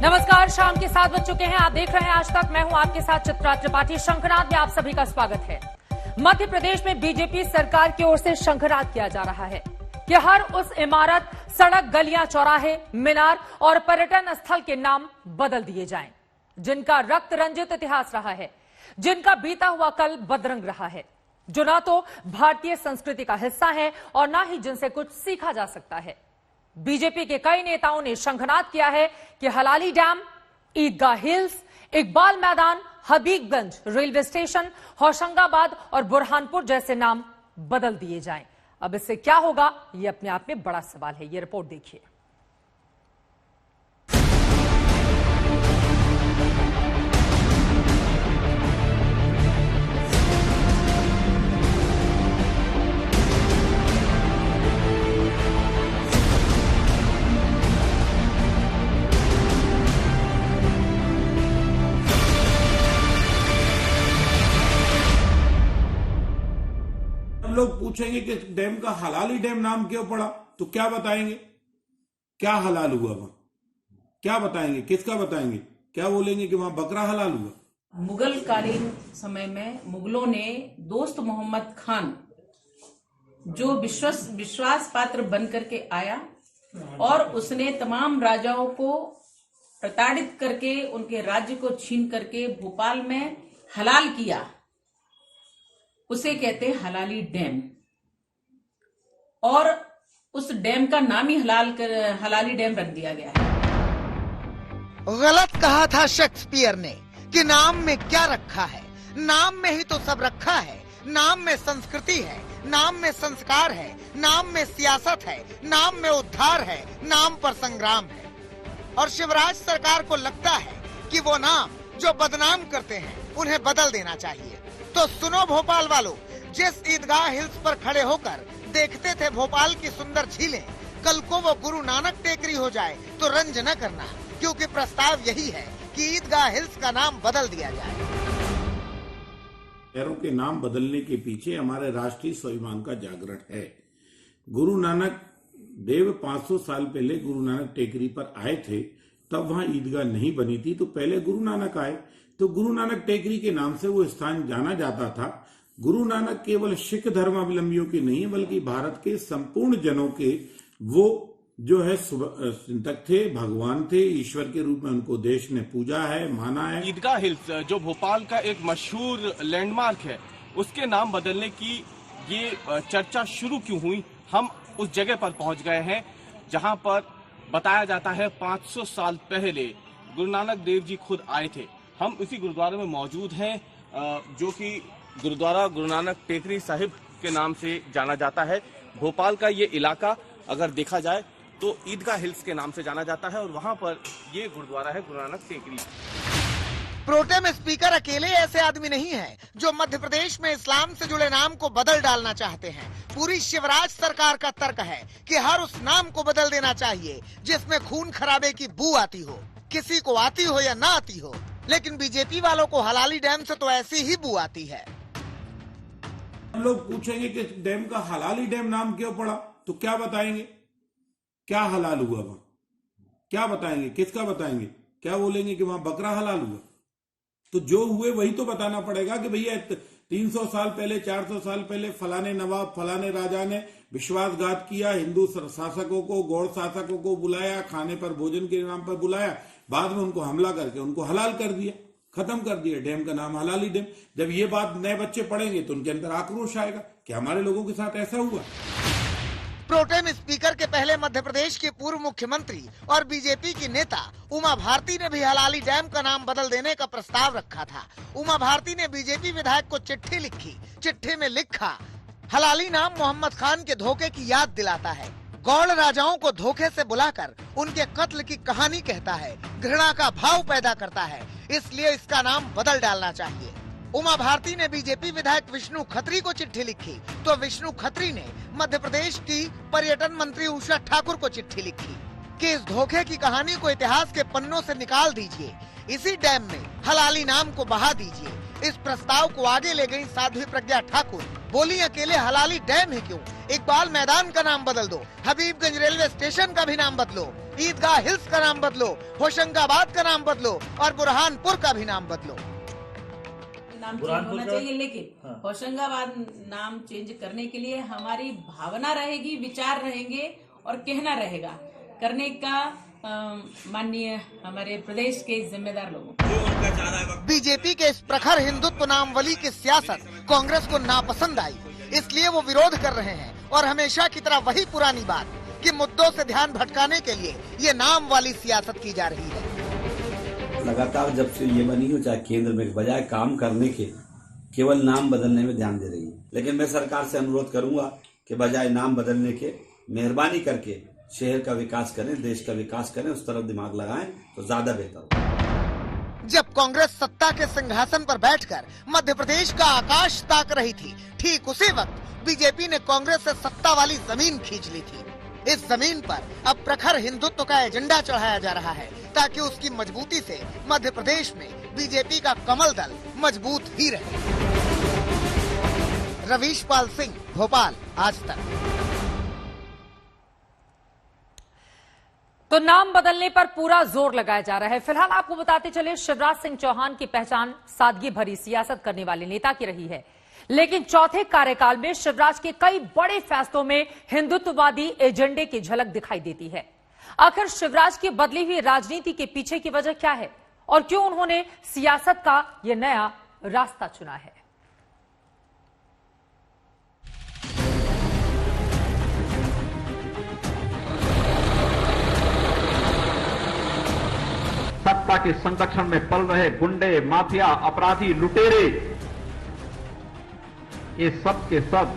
नमस्कार, शाम के 7 बज चुके हैं। आप देख रहे हैं आज तक। मैं हूं आपके साथ चित्रा त्रिपाठी। शंखनाद में आप सभी का स्वागत है। मध्य प्रदेश में बीजेपी सरकार की ओर से शंखनाद किया जा रहा है कि हर उस इमारत, सड़क, गलियां, चौराहे, मीनार और पर्यटन स्थल के नाम बदल दिए जाएं, जिनका रक्त रंजित इतिहास रहा है, जिनका बीता हुआ कल बदरंग रहा है, जो ना तो भारतीय संस्कृति का हिस्सा है और ना ही जिनसे कुछ सीखा जा सकता है। बीजेपी के कई नेताओं ने शंखनाद किया है कि हलाली डैम, ईदगाह हिल्स, इकबाल मैदान, हबीबगंज रेलवे स्टेशन, होशंगाबाद और बुरहानपुर जैसे नाम बदल दिए जाएं। अब इससे क्या होगा, यह अपने आप में बड़ा सवाल है। यह रिपोर्ट देखिए। लोग पूछेंगे कि डैम का हलाली डैम नाम क्यों पड़ा, तो क्या बताएंगे? क्या हलाल हुआ वहां? क्या बताएंगे? किसका बताएंगे? क्या बोलेंगे कि वहां बकरा हलाल हुआ? मुगल कालीन समय में मुगलों ने दोस्त मोहम्मद खान, जो विश्वास पात्र बन करके आया और उसने तमाम राजाओं को प्रताड़ित करके उनके राज्य को छीन करके भोपाल में हलाल किया, उसे कहते हैं हलाली डैम। और उस डैम का नाम ही हलाली डैम रख दिया गया है। गलत कहा था शेक्सपियर ने कि नाम में क्या रखा है। नाम में ही तो सब रखा है। नाम में संस्कृति है, नाम में संस्कार है, नाम में सियासत है, नाम में उद्धार है, नाम पर संग्राम है। और शिवराज सरकार को लगता है कि वो नाम जो बदनाम करते हैं उन्हें बदल देना चाहिए। तो सुनो भोपाल वालों, जिस ईदगाह हिल्स पर खड़े होकर देखते थे भोपाल की सुंदर झीलें, कल को वो गुरु नानक टेकरी हो जाए तो रंज न करना, क्योंकि प्रस्ताव यही है कि ईदगाह हिल्स का नाम बदल दिया जाए। शहरों के नाम बदलने के पीछे हमारे राष्ट्रीय स्वाभिमान का जागरण है। गुरु नानक देव 500 साल पहले गुरु नानक टेकरी पर आए थे, तब वहां ईदगाह नहीं बनी थी, तो पहले गुरु नानक आए तो गुरु नानक टेकरी के नाम से वो स्थान जाना जाता था। गुरु नानक केवल सिख धर्मावलंबियों के नहीं बल्कि भारत के संपूर्ण जनों के वो जो है चिंतक थे, भगवान थे, ईश्वर के रूप में उनको देश ने पूजा है, माना है। ईदगाह हिल्स जो भोपाल का एक मशहूर लैंडमार्क है, उसके नाम बदलने की ये चर्चा शुरू क्यों हुई? हम उस जगह पर पहुंच गए हैं जहां पर बताया जाता है 500 साल पहले गुरु नानक देव जी खुद आए थे। हम इसी गुरुद्वारे में मौजूद हैं जो कि गुरुद्वारा गुरु नानक टेकरी साहिब के नाम से जाना जाता है। भोपाल का ये इलाका अगर देखा जाए तो ईदगाह हिल्स के नाम से जाना जाता है और वहां पर ये गुरुद्वारा है गुरु नानक टेकरी। प्रोटेम स्पीकर अकेले ऐसे आदमी नहीं है जो मध्य प्रदेश में इस्लाम से जुड़े नाम को बदल डालना चाहते हैं। पूरी शिवराज सरकार का तर्क है कि हर उस नाम को बदल देना चाहिए जिसमें खून खराबे की बू आती हो, किसी को आती हो या ना आती हो। लेकिन बीजेपी वालों को हलाली डैम से तो ऐसी ही बू आती है। लोग पूछेंगे कि डैम का हलाली डैम नाम क्यों पड़ा, तो क्या बताएंगे? क्या हलाल हुआ वहां? क्या बताएंगे? किसका बताएंगे? क्या बोलेंगे कि वहां बकरा हलाल हुआ? तो जो हुए वही तो बताना पड़ेगा कि भैया 300 साल पहले, 400 साल पहले फलाने नवाब, फलाने राजा ने विश्वासघात किया, हिंदू शासकों को, गौड़ शासकों को बुलाया, खाने पर भोजन के नाम पर बुलाया, बाद में उनको हमला करके उनको हलाल कर दिया, खत्म कर दिया। डैम का नाम हलाली डैम। जब ये बात नए बच्चे पढ़ेंगे तो उनके अंदर आक्रोश आएगा कि हमारे लोगों के साथ ऐसा हुआ। प्रोटेम स्पीकर के पहले मध्य प्रदेश के पूर्व मुख्यमंत्री और बीजेपी की नेता उमा भारती ने भी हलाली डैम का नाम बदल देने का प्रस्ताव रखा था। उमा भारती ने बीजेपी विधायक को चिट्ठी लिखी। चिट्ठी में लिखा, हलाली नाम मोहम्मद खान के धोखे की याद दिलाता है, गौड़ राजाओं को धोखे से बुलाकर उनके कत्ल की कहानी कहता है, घृणा का भाव पैदा करता है, इसलिए इसका नाम बदल डालना चाहिए। उमा भारती ने बीजेपी विधायक विष्णु खत्री को चिट्ठी लिखी तो विष्णु खत्री ने मध्य प्रदेश की पर्यटन मंत्री उषा ठाकुर को चिट्ठी लिखी कि इस धोखे की कहानी को इतिहास के पन्नों से निकाल दीजिए, इसी डैम में हलाली नाम को बहा दीजिए। इस प्रस्ताव को आगे ले गई साध्वी प्रज्ञा ठाकुर। बोली, अकेले हलाली डैम है क्यों, इकबाल मैदान का नाम बदल दो, हबीबगंज रेलवे स्टेशन का भी नाम बदलो, ईदगाह हिल्स का नाम बदलो, होशंगाबाद का नाम बदलो और बुरहानपुर का भी नाम बदलो। नाम चेंज होना चाहिए, लेकिन होशंगाबाद नाम चेंज करने के लिए हमारी भावना रहेगी, विचार रहेंगे और कहना रहेगा। करने का माननीय हमारे प्रदेश के जिम्मेदार लोगों। बीजेपी के इस प्रखर हिंदुत्व नामवली की सियासत कांग्रेस को नापसंद आई, इसलिए वो विरोध कर रहे हैं और हमेशा की तरह वही पुरानी बात कि मुद्दों से ध्यान भटकाने के लिए ये नाम वाली सियासत की जा रही है। लगातार जब से ये बनी हो, चाहे केंद्र में, बजाय काम करने के केवल नाम बदलने में ध्यान दे रही है। लेकिन मैं सरकार से अनुरोध करूंगा कि बजाय नाम बदलने के मेहरबानी करके शहर का विकास करें, देश का विकास करें, उस तरफ दिमाग लगाएं तो ज्यादा बेहतर हो। जब कांग्रेस सत्ता के सिंहासन पर बैठकर मध्य प्रदेश का आकाश ताक रही थी, ठीक उसी वक्त बीजेपी ने कांग्रेस से सत्ता वाली जमीन खींच ली थी। इस जमीन पर अब प्रखर हिंदुत्व का एजेंडा चढ़ाया जा रहा है ताकि उसकी मजबूती से मध्य प्रदेश में बीजेपी का कमल दल मजबूत ही रहे। रवीश पाल सिंह, भोपाल, आज तक। तो नाम बदलने पर पूरा जोर लगाया जा रहा है। फिलहाल आपको बताते चले, शिवराज सिंह चौहान की पहचान सादगी भरी सियासत करने वाले नेता की रही है, लेकिन चौथे कार्यकाल में शिवराज के कई बड़े फैसलों में हिंदुत्ववादी एजेंडे की झलक दिखाई देती है। आखिर शिवराज की बदली हुई राजनीति के पीछे की वजह क्या है और क्यों उन्होंने सियासत का यह नया रास्ता चुना है? सत्ता के संरक्षण में पल रहे गुंडे, माफिया, अपराधी, लुटेरे, ये सब के सब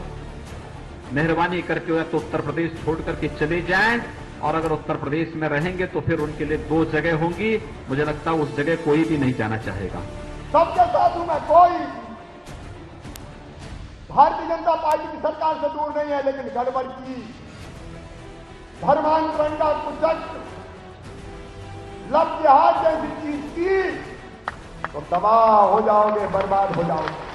मेहरबानी करके या तो उत्तर प्रदेश छोड़ करके चले जाएं, और अगर उत्तर प्रदेश में रहेंगे तो फिर उनके लिए दो जगह होंगी। मुझे लगता है उस जगह कोई भी नहीं जाना चाहेगा। सबके साथ हूं मैं, कोई भारतीय जनता पार्टी की सरकार से दूर नहीं है, लेकिन गड़बड़ की, धर्मांतरण का कुचक्र, लव जिहाद जैसी चीज की तो तबाह हो जाओगे, बर्बाद हो जाओगे।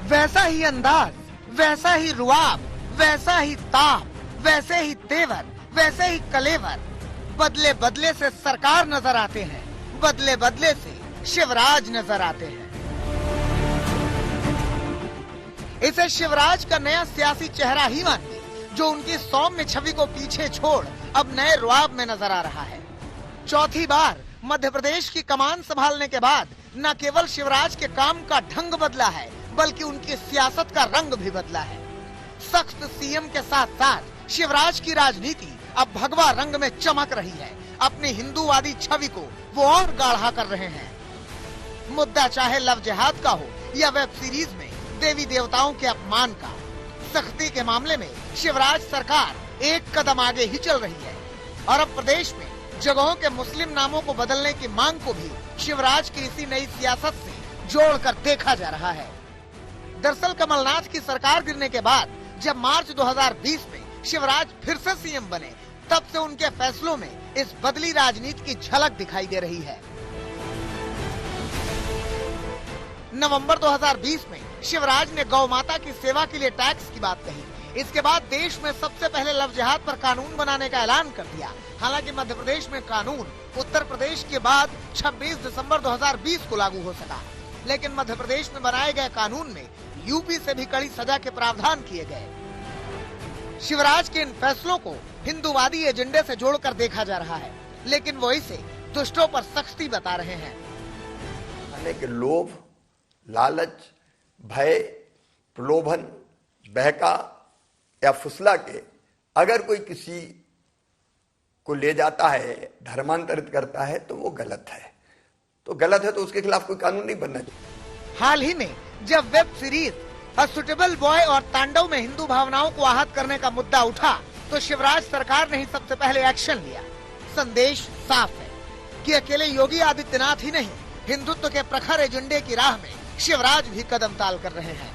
वैसा ही अंदाज, वैसा ही रुआब, वैसा ही ताप, वैसे ही तेवर, वैसे ही कलेवर, बदले बदले से सरकार नजर आते हैं, बदले बदले से शिवराज नजर आते हैं। इसे शिवराज का नया सियासी चेहरा ही मानिए, जो उनकी सौम्य छवि को पीछे छोड़ अब नए रुआब में नजर आ रहा है। चौथी बार मध्य प्रदेश की कमान संभालने के बाद न केवल शिवराज के काम का ढंग बदला है, बल्कि उनकी सियासत का रंग भी बदला है। सख्त सीएम के साथ साथ शिवराज की राजनीति अब भगवा रंग में चमक रही है। अपनी हिंदूवादी छवि को वो और गाढ़ा कर रहे हैं। मुद्दा चाहे लव जिहाद का हो या वेब सीरीज में देवी देवताओं के अपमान का, सख्ती के मामले में शिवराज सरकार एक कदम आगे ही चल रही है और अब प्रदेश में जगहों के मुस्लिम नामों को बदलने की मांग को भी शिवराज की इसी नई सियासत से जोड़कर देखा जा रहा है। दरअसल कमलनाथ की सरकार गिरने के बाद जब मार्च 2020 में शिवराज फिर से सीएम बने, तब से उनके फैसलों में इस बदली राजनीति की झलक दिखाई दे रही है। नवंबर 2020 में शिवराज ने गौ माता की सेवा के लिए टैक्स की बात कही। इसके बाद देश में सबसे पहले लव जिहाद पर कानून बनाने का ऐलान कर दिया। हालांकि मध्य प्रदेश में कानून उत्तर प्रदेश के बाद 26 दिसंबर 2020 को लागू हो सका, लेकिन मध्य प्रदेश में बनाए गए कानून में यूपी से भी कड़ी सजा के प्रावधान किए गए। शिवराज के इन फैसलों को हिंदूवादी एजेंडे से जोड़कर देखा जा रहा है, लेकिन वो इसे दुष्टों पर सख्ती बता रहे हैं। के लोभ, लालच, भय, प्रलोभन, बहका या फुसला के अगर कोई किसी को ले जाता है, धर्मांतरित करता है, तो वो गलत है। तो गलत है तो उसके खिलाफ कोई कानून नहीं बनना चाहिए। हाल ही में जब web series a suitable boy और तांडव में हिंदू भावनाओं को आहत करने का मुद्दा उठा, तो शिवराज सरकार ने ही सबसे पहले एक्शन लिया। संदेश साफ है कि अकेले योगी आदित्यनाथ ही नहीं, हिंदुत्व के प्रखर एजेंडे की राह में शिवराज भी कदम ताल कर रहे हैं।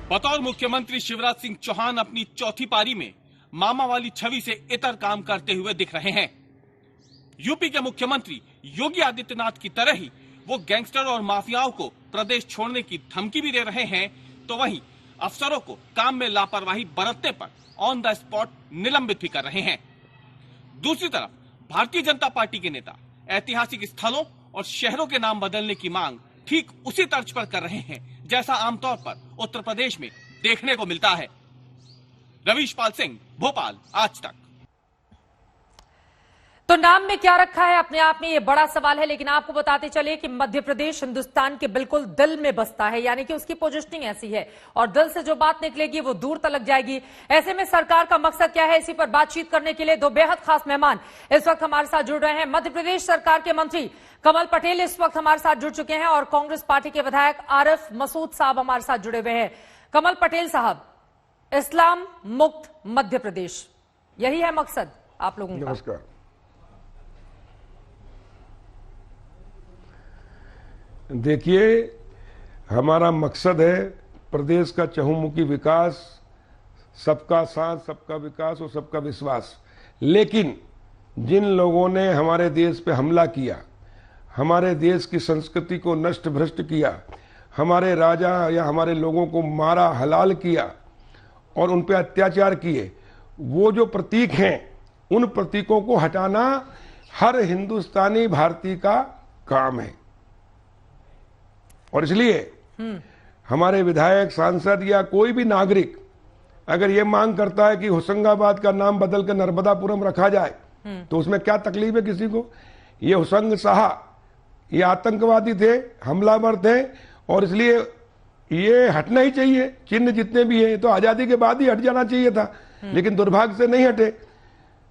बतौर मुख्यमंत्री शिवराज सिंह चौहान अपनी चौथी पारी में मामा वाली छवि से इतर काम करते हुए दिख रहे हैं। यूपी के मुख्यमंत्री योगी आदित्यनाथ की तरह ही वो गैंगस्टर और माफियाओं को प्रदेश छोड़ने की धमकी भी दे रहे हैं, तो वहीं अफसरों को काम में लापरवाही बरतने पर ऑन द स्पॉट निलंबित भी कर रहे हैं। दूसरी तरफ भारतीय जनता पार्टी के नेता ऐतिहासिक स्थलों और शहरों के नाम बदलने की मांग ठीक उसी तर्ज पर कर रहे हैं जैसा आमतौर पर उत्तर प्रदेश में देखने को मिलता है। रवीश पाल सिंह, भोपाल, आज तक। तो नाम में क्या रखा है अपने आप में ये बड़ा सवाल है, लेकिन आपको बताते चले कि मध्य प्रदेश हिंदुस्तान के बिल्कुल दिल में बसता है, यानी कि उसकी पोजीशनिंग ऐसी है और दिल से जो बात निकलेगी वो दूर तक जाएगी। ऐसे में सरकार का मकसद क्या है, इसी पर बातचीत करने के लिए दो बेहद खास मेहमान इस वक्त हमारे साथ जुड़ रहे हैं। मध्य प्रदेश सरकार के मंत्री कमल पटेल इस वक्त हमारे साथ जुड़ चुके हैं और कांग्रेस पार्टी के विधायक आरिफ मसूद साहब हमारे साथ जुड़े हुए हैं। कमल पटेल साहब, इस्लाम मुक्त मध्य प्रदेश, यही है मकसद आप लोगों का? नमस्कार। देखिए, हमारा मकसद है प्रदेश का चहुमुखी विकास, सबका साथ, सबका विकास और सबका विश्वास। लेकिन जिन लोगों ने हमारे देश पे हमला किया, हमारे देश की संस्कृति को नष्ट भ्रष्ट किया, हमारे राजा या हमारे लोगों को मारा, हलाल किया और उन पे अत्याचार किए, वो जो प्रतीक हैं, उन प्रतीकों को हटाना हर हिंदुस्तानी भारतीय का काम है। और इसलिए हमारे विधायक, सांसद या कोई भी नागरिक अगर ये मांग करता है कि होशंगाबाद का नाम बदल कर नर्मदापुरम रखा जाए तो उसमें क्या तकलीफ है किसी को? ये होशंग शाह ये आतंकवादी थे, हमलावर थे और इसलिए ये हटना ही चाहिए। चिन्ह जितने भी हैं तो आजादी के बाद ही हट जाना चाहिए था, लेकिन दुर्भाग्य से नहीं हटे।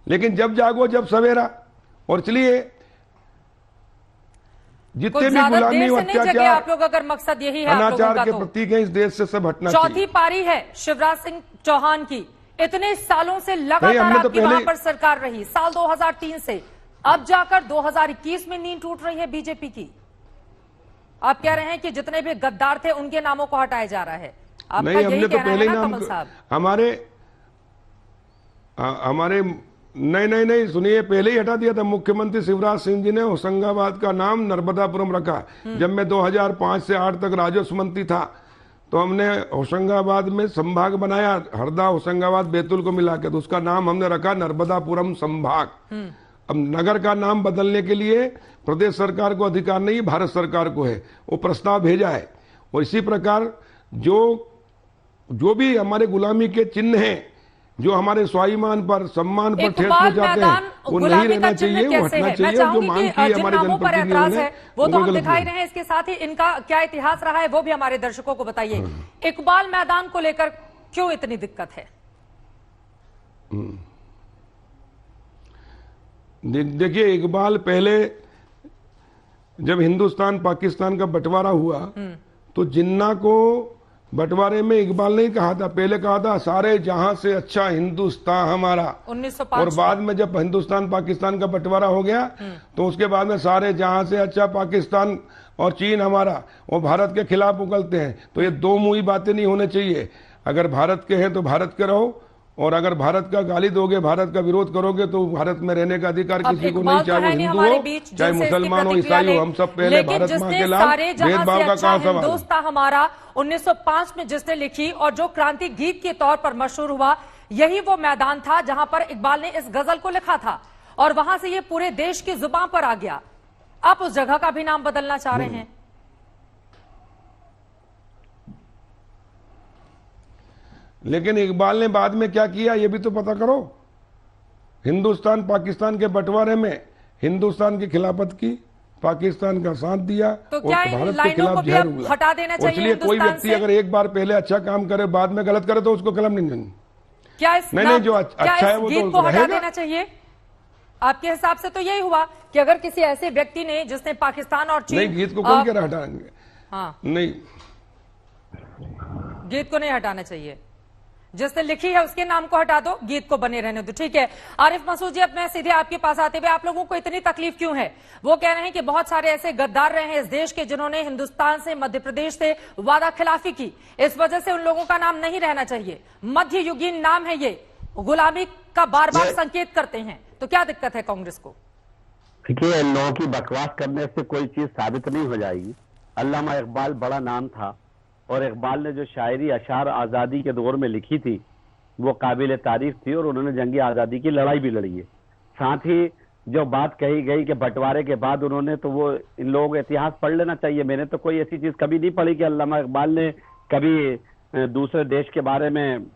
लेकिन जब जागो जब सवेरा, और इसलिए जितने भी गुलामी और अत्याचार, आप लोग अगर मकसद यही है, अनाचार के प्रतीक हैं, इस देश से सब हटना चाहिए। चौथी पारी है शिवराज सिंह चौहान की, इतने सालों से लगातार आपकी वहां पर सरकार रही, साल 2003 से अब जाकर 2021 में नींद टूट रही है बीजेपी की। आप कह रहे हैं कि जितने भी गद्दार थे उनके नामों को हटाया जा रहा है। आपका नहीं, यही हमने तो कहना पहले है ही ना नाम कमल साहब? हमारे नहीं सुनिए, पहले ही हटा दिया था। मुख्यमंत्री शिवराज सिंह जी ने होशंगाबाद का नाम नर्मदापुरम रखा। जब मैं 2005 से 8 तक राजस्व मंत्री था तो हमने होशंगाबाद में संभाग बनाया, हरदा, होशंगाबाद, बैतूल को मिला के, तो उसका नाम हमने रखा नर्मदापुरम संभाग। अब नगर का नाम बदलने के लिए प्रदेश सरकार को अधिकार नहीं, भारत सरकार को है। वो प्रस्ताव भेजा है। और इसी प्रकार जो भी हमारे गुलामी के चिन्ह हैं, जो हमारे स्वाभिमान पर, सम्मान पर ठेस पहुंचाते हैं, वो नहीं रहना चाहिए, वो हटना चाहिए। जो मांग की है हमारे जनप्रतिनिधियों ने, वो तो हम दिखाई रहे हैं। इसके साथ ही इनका क्या इतिहास रहा है वो भी हमारे दर्शकों को बताइए। इकबाल मैदान को लेकर क्यों इतनी दिक्कत है? देखिए, इकबाल पहले जब हिंदुस्तान पाकिस्तान का बंटवारा हुआ तो जिन्ना को बंटवारे में इकबाल नहीं कहा था, पहले कहा था सारे जहां से अच्छा हिंदुस्तान हमारा। 1905 और बाद में जब हिंदुस्तान पाकिस्तान का बंटवारा हो गया तो उसके बाद में सारे जहां से अच्छा पाकिस्तान और चीन हमारा, वो भारत के खिलाफ उगलते हैं। तो ये दो मुंही बातें नहीं होने चाहिए। अगर भारत के हैं तो भारत के रहो, और अगर भारत का गाली दोगे, भारत का विरोध करोगे तो भारत में रहने का अधिकार किसी को नहीं, चाहे वो हिंदू हो, चाहे मुसलमान हो, ईसाई हो, हम सब पहले भारत माँ के लाल, भेदभाव का कहाँ सवाल। हिंदुस्तान हमारा 1905 में जिसने लिखी और जो क्रांति गीत के तौर पर मशहूर हुआ, यही वो मैदान था जहां पर इकबाल ने इस गजल को लिखा था और वहां से ये पूरे देश की जुबान पर आ गया। आप उस जगह का भी नाम बदलना चाह रहे हैं? लेकिन इकबाल ने बाद में क्या किया ये भी तो पता करो। हिंदुस्तान पाकिस्तान के बंटवारे में हिंदुस्तान की खिलाफत की, पाकिस्तान का साथ दिया, तो क्या और भारत के खिलाफ जहर उगला। हटा देना चाहिए? इसलिए कोई व्यक्ति अगर एक बार पहले अच्छा काम करे, बाद में गलत करे, तो उसको कलम नहीं देनी। क्या इस नहीं, जो अच्छा है वो तो हटा देना चाहिए? आपके हिसाब से तो यही हुआ कि अगर किसी ऐसे व्यक्ति ने जिसने पाकिस्तान और चीन, नहीं, गीत को कौन कह रहा हटाएंगे? हाँ, नहीं, गीत को नहीं हटाना चाहिए। जिसने लिखी है उसके नाम को हटा दो, गीत को बने रहने दो। ठीक है आरिफ मसूद जी, अब मैं सीधे आपके पास आते हुए, आप लोगों को इतनी तकलीफ क्यों है? वो कह रहे हैं कि बहुत सारे ऐसे गद्दार रहे हैं इस देश के जिन्होंने हिंदुस्तान से, मध्य प्रदेश से वादा खिलाफी की, इस वजह से उन लोगों का नाम नहीं रहना चाहिए। मध्ययुगीन नाम है ये, गुलामी का बार बार संकेत करते हैं। तो क्या दिक्कत है कांग्रेस को? देखिए, इन लोगों की बकवास करने से कोई चीज साबित नहीं हो जाएगी। अल्लामा इकबाल बड़ा नाम था और इकबाल ने जो शायरी अशार आज़ादी के दौर में लिखी थी वो काबिल तारीफ थी, और उन्होंने जंगी आज़ादी की लड़ाई भी लड़ी है। साथ ही जो बात कही गई कि बंटवारे के बाद उन्होंने, तो वो इन लोगों को इतिहास पढ़ लेना चाहिए। मैंने तो कोई ऐसी चीज़ कभी नहीं पढ़ी कि अल्लामा इकबाल ने कभी दूसरे देश के बारे में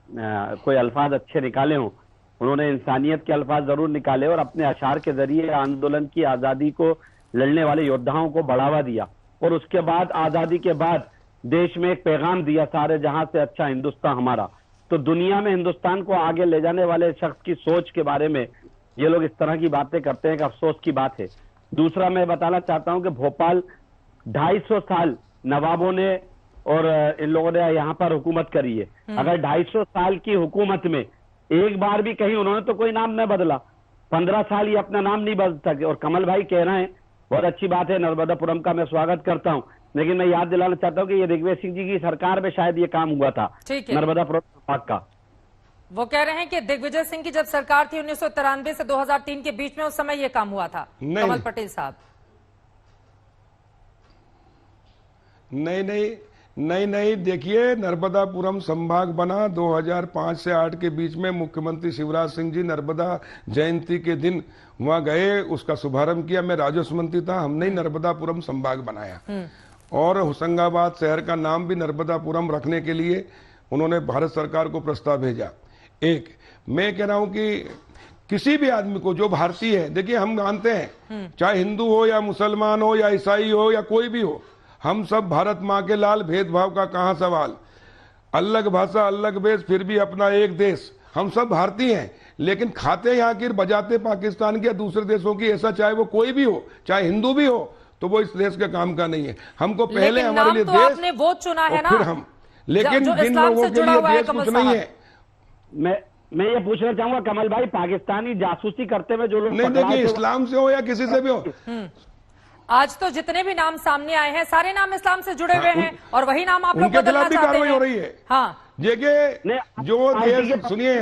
कोई अल्फाज अच्छे निकाले हों। उन्होंने इंसानियत के अल्फाज जरूर निकाले और अपने अशार के जरिए आंदोलन की आज़ादी को लड़ने वाले योद्धाओं को बढ़ावा दिया, और उसके बाद आज़ादी के बाद देश में एक पैगाम दिया, सारे जहां से अच्छा हिंदुस्तान हमारा। तो दुनिया में हिंदुस्तान को आगे ले जाने वाले शख्स की सोच के बारे में ये लोग इस तरह की बातें करते हैं कि अफसोस की बात है। दूसरा मैं बताना चाहता हूं कि भोपाल 250 साल नवाबों ने और इन लोगों ने यहाँ पर हुकूमत करी है। अगर 250 साल की हुकूमत में एक बार भी कहीं उन्होंने तो कोई नाम न बदला, 15 साल ये अपना नाम नहीं बदल सके। और कमल भाई कह रहे हैं, बहुत अच्छी बात है, नर्मदापुरम का मैं स्वागत करता हूं, लेकिन मैं याद दिलाना चाहता हूं कि ये ऋग्वेद सिंह जी की सरकार में शायद ये काम हुआ था, नर्मदापुरम का। वो कह रहे हैं कि दिग्विजय सिंह की जब सरकार थी 1993 से 2003 के बीच में, उस समय ये काम हुआ था। कमल पटेल साहब नहीं, देखिए, नर्मदापुरम संभाग बना 2005 से 8 के बीच में। मुख्यमंत्री शिवराज सिंह जी नर्मदा जयंती के दिन वहां गए, उसका शुभारंभ किया। मैं राजस्व मंत्री था, हमने ही नर्मदापुरम संभाग बनाया, और होशंगाबाद शहर का नाम भी नर्मदापुरम रखने के लिए उन्होंने भारत सरकार को प्रस्ताव भेजा। एक मैं कह रहा हूं कि किसी भी आदमी को जो भारतीय है, देखिए हम मानते हैं, चाहे हिंदू हो या मुसलमान हो या ईसाई हो या कोई भी हो, हम सब भारत माँ के लाल, भेदभाव का कहाँ सवाल। अलग भाषा, अलग वेश, फिर भी अपना एक देश, हम सब भारतीय हैं। लेकिन खाते यहाँ की, बजाते पाकिस्तान के या दूसरे देशों की, ऐसा चाहे वो कोई भी हो, चाहे हिंदू भी हो, तो वो इस देश के काम का नहीं है। हमको पहले हमारे लिए तो देश, आपने वो चुना है ना, फिर हम। लेकिन जिन लोगों के लिए देश कुछ नहीं है। मैं ये पूछना चाहूंगा कमल भाई, पाकिस्तानी जासूसी करते हुए जो लोग नहीं, देखिए, इस्लाम से हो या किसी से भी हो, आज तो जितने भी नाम सामने आए हैं सारे नाम इस्लाम से जुड़े हुए हैं, और वही नाम आप लोग उनके बदलना खिलाफ भी चाहते कार्रवाई हैं। हो रही है। हाँ, देखिए, जो देश, सुनिए,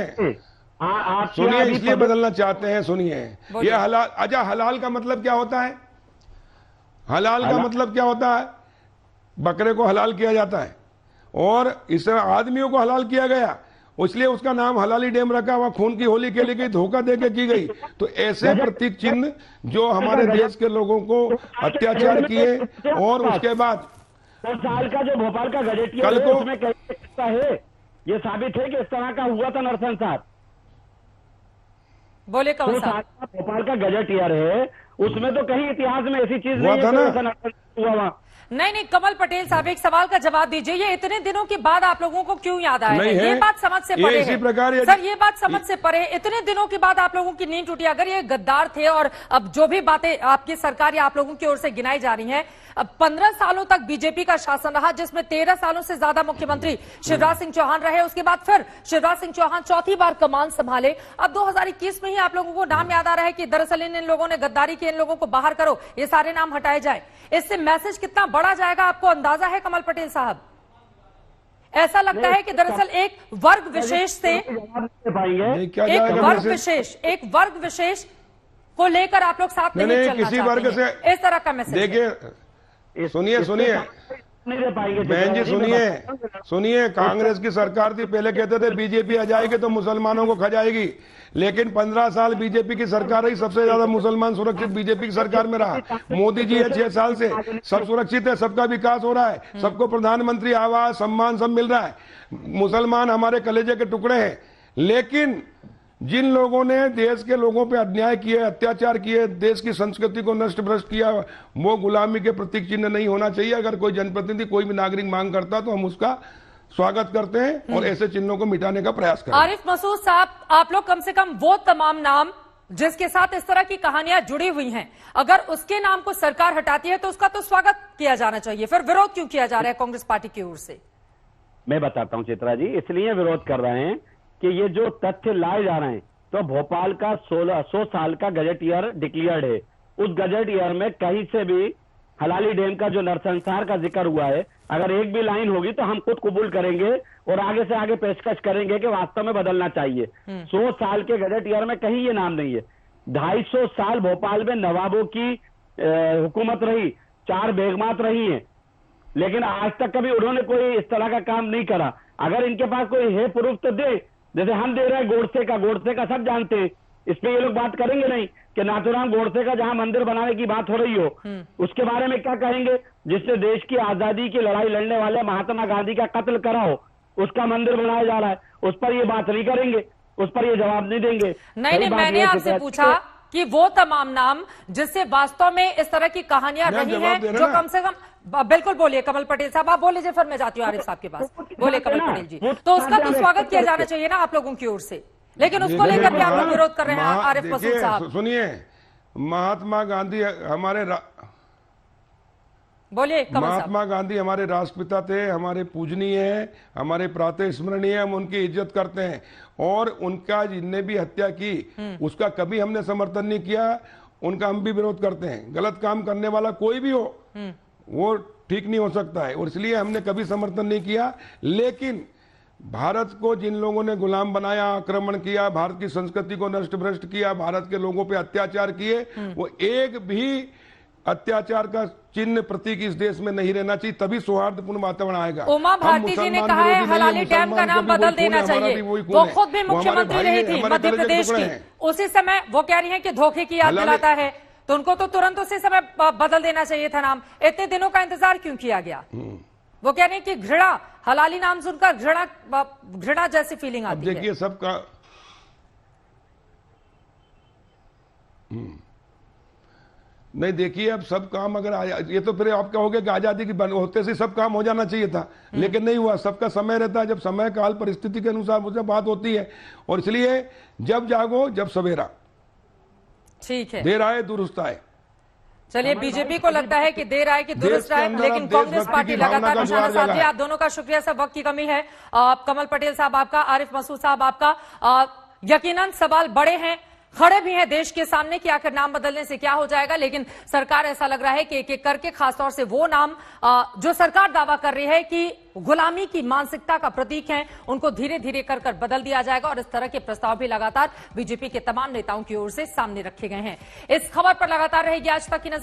इसलिए बदलना चाहते हैं, सुनिए, ये हलाल। अच्छा, हलाल का मतलब क्या होता है? हलाल का मतलब क्या होता है? बकरे को हलाल किया जाता है, और इस आदमियों को हलाल किया गया, इसलिए उसका नाम हलाली डैम रखा। वहां खून की होली खेली गई, धोखा देके की गई। तो ऐसे प्रतीक चिन्ह जो हमारे देश के लोगों को अत्याचार किए, और उसके बाद 100 साल का जो भोपाल का गजेटियर कल को उसमें कहता है, ये साबित है कि इस तरह का हुआ था नरसंहार। बोले कौन सा? भोपाल का गजेटियर है, उसमें तो कहीं इतिहास में ऐसी चीज नहीं है हुआ वहां। नहीं, कमल पटेल साहब, एक सवाल का जवाब दीजिए, ये इतने दिनों के बाद आप लोगों को क्यों याद आया है? ये बात समझ से परे है सर, ये बात समझ से परे है। इतने दिनों के बाद आप लोगों की नींद टूटी। अगर ये गद्दार थे, और अब जो भी बातें आपकी सरकार या आप लोगों की ओर से गिनाई जा रही हैं, अब 15 सालों तक बीजेपी का शासन रहा, जिसमें 13 सालों से ज्यादा मुख्यमंत्री शिवराज सिंह चौहान रहे। उसके बाद फिर शिवराज सिंह चौहान चौथी बार कमान संभाले। अब 2021 में ही आप लोगों को नाम याद आ रहा है कि दरअसल इन लोगों ने गद्दारी की, इन लोगों को बाहर करो, ये सारे नाम हटाए जाए। इससे मैसेज कितना बड़ा जाएगा, आपको अंदाजा है कमल पटेल साहब? ऐसा लगता है कि दरअसल एक वर्ग विशेष से, एक वर्ग विशेष को लेकर आप लोग साथ नहीं चलना किसी वर्ग से इस तरह का मैसेज। देखिए, सुनिए बहन जी, सुनिए, कांग्रेस की सरकार थी, पहले कहते थे बीजेपी आ जाएगी तो मुसलमानों को खा जाएगी, लेकिन 15 साल बीजेपी की सरकार रही, सबसे ज्यादा मुसलमान सुरक्षित बीजेपी की सरकार में रहा। मोदी जी है 6 साल से, सब सुरक्षित है, सबका विकास हो रहा है, सबको प्रधानमंत्री आवास, सम्मान सब मिल रहा है। मुसलमान हमारे कलेजे के टुकड़े हैं, लेकिन जिन लोगों ने देश के लोगों पे अन्याय किए, अत्याचार किए, देश की संस्कृति को नष्ट भ्रष्ट किया, वो गुलामी के प्रतीक चिन्ह नहीं होना चाहिए। अगर कोई जनप्रतिनिधि, कोई भी नागरिक मांग करता तो हम उसका स्वागत करते हैं और ऐसे चिन्हों को मिटाने का प्रयास करें। आरिफ मसूद साहब, आप लोग कम से कम वो तमाम नाम जिसके साथ इस तरह की कहानियां जुड़ी हुई हैं, अगर उसके नाम को सरकार हटाती है तो उसका तो स्वागत किया जाना चाहिए, फिर विरोध क्यों किया जा रहा है कांग्रेस पार्टी की ओर से? मैं बताता हूं चित्रा जी, इसलिए विरोध कर रहे हैं कि ये जो तथ्य लाए जा रहे हैं, तो भोपाल का 1600 साल का गजट ईयर डिक्लेयर्ड है। उस गजट ईयर में कहीं से भी हलाली डैम का जो नरसंहार का जिक्र हुआ है, अगर एक भी लाइन होगी तो हम खुद कबूल करेंगे और आगे से आगे पेशकश करेंगे कि वास्तव में बदलना चाहिए। 100 साल के गजट ईयर में कहीं ये नाम नहीं है। 250 साल भोपाल में नवाबों की हुकूमत रही, 4 बेगमात रही हैं, लेकिन आज तक कभी उन्होंने कोई इस तरह का काम नहीं करा। अगर इनके पास कोई है प्रूफ तो दे, जैसे हम दे रहे हैं गोडसे का सब जानते हैं, इस पे ये लोग बात करेंगे नहीं कि नाथूराम गोडसे का जहां मंदिर बनाने की बात हो रही हो उसके बारे में क्या कहेंगे? जिससे देश की आजादी की लड़ाई लड़ने वाले महात्मा गांधी का कत्ल करा हो, उसका मंदिर बनाया जा रहा है, उस पर ये बात नहीं करेंगे, उस पर ये जवाब नहीं देंगे। नहीं, मैंने आपसे पूछा कि वो तमाम नाम जिससे वास्तव में इस तरह की कहानियां रही हैं, जो कम से कम, बिल्कुल बोलिए कमल पटेल साहब, आप बोल लीजिए, फिर मैं जाती हूँ आरिफ साहब के पास। बोले कमल पटेल जी, तो उसका तो स्वागत किया जाना चाहिए ना आप लोगों की ओर से, लेकिन उसको लेकर के आप लोग विरोध कर रहे हैं। आरिफ मसूद साहब सुनिए, महात्मा गांधी हमारे बोलिए। महात्मा गांधी हमारे राष्ट्रपिता थे, हमारे पूजनीय हैं, हमारे प्रातः स्मरणीय, हम उनकी इज्जत करते हैं और उनका जिनने भी हत्या की उसका कभी हमने समर्थन नहीं किया, उनका हम भी विरोध करते हैं। गलत काम करने वाला कोई भी हो वो ठीक नहीं हो सकता है और इसलिए हमने कभी समर्थन नहीं किया। लेकिन भारत को जिन लोगों ने गुलाम बनाया, आक्रमण किया, भारत की संस्कृति को नष्ट भ्रष्ट किया, भारत के लोगों पे अत्याचार किए, वो एक भी अत्याचार का चिन्ह प्रतीक इस देश में नहीं रहना चाहिए, तभी सौहार्दपूर्ण वातावरण आएगा। उमा भारती जी ने कहा है हलाली डैम का नाम बदल देना चाहिए। वो खुद भी मुख्यमंत्री रही थी मध्य प्रदेश की, उसी समय वो कह रही हैं कि धोखे की याद दिलाता है, तो उनको तो तुरंत उसी समय बदल देना चाहिए था नाम। इतने दिनों का इंतजार क्यों किया गया? वो कह रहे हैं कि घृणा, हलाली नाम सुनकर घृणा जैसी फीलिंग आती है। देखिए सबका नहीं, देखिए अब सब काम अगर ये तो फिर आप कहोगे कि आजादी की होते से सब काम हो जाना चाहिए था, लेकिन नहीं हुआ। सबका समय रहता है, जब समय काल परिस्थिति के अनुसार मुझे बात होती है और इसलिए जब जागो जब सवेरा, ठीक है, देर आए दुरुस्त आए। चलिए, बीजेपी को लगता है कि देर आए कि दुरुस्त आए, लेकिन कांग्रेस पार्टी लगातार निशाना साध है। आप दोनों का शुक्रिया, सब वक्त की कमी है। कमल पटेल साहब आपका, आरिफ मसूद साहब आपका। यकीनन सवाल बड़े हैं, खड़े भी हैं देश के सामने कि आखिर नाम बदलने से क्या हो जाएगा, लेकिन सरकार ऐसा लग रहा है कि एक एक करके, खासतौर से वो नाम जो सरकार दावा कर रही है कि गुलामी की मानसिकता का प्रतीक हैं, उनको धीरे धीरे कर बदल दिया जाएगा और इस तरह के प्रस्ताव भी लगातार बीजेपी के तमाम नेताओं की ओर से सामने रखे गए हैं। इस खबर पर लगातार रहेगी आज तक की नजर।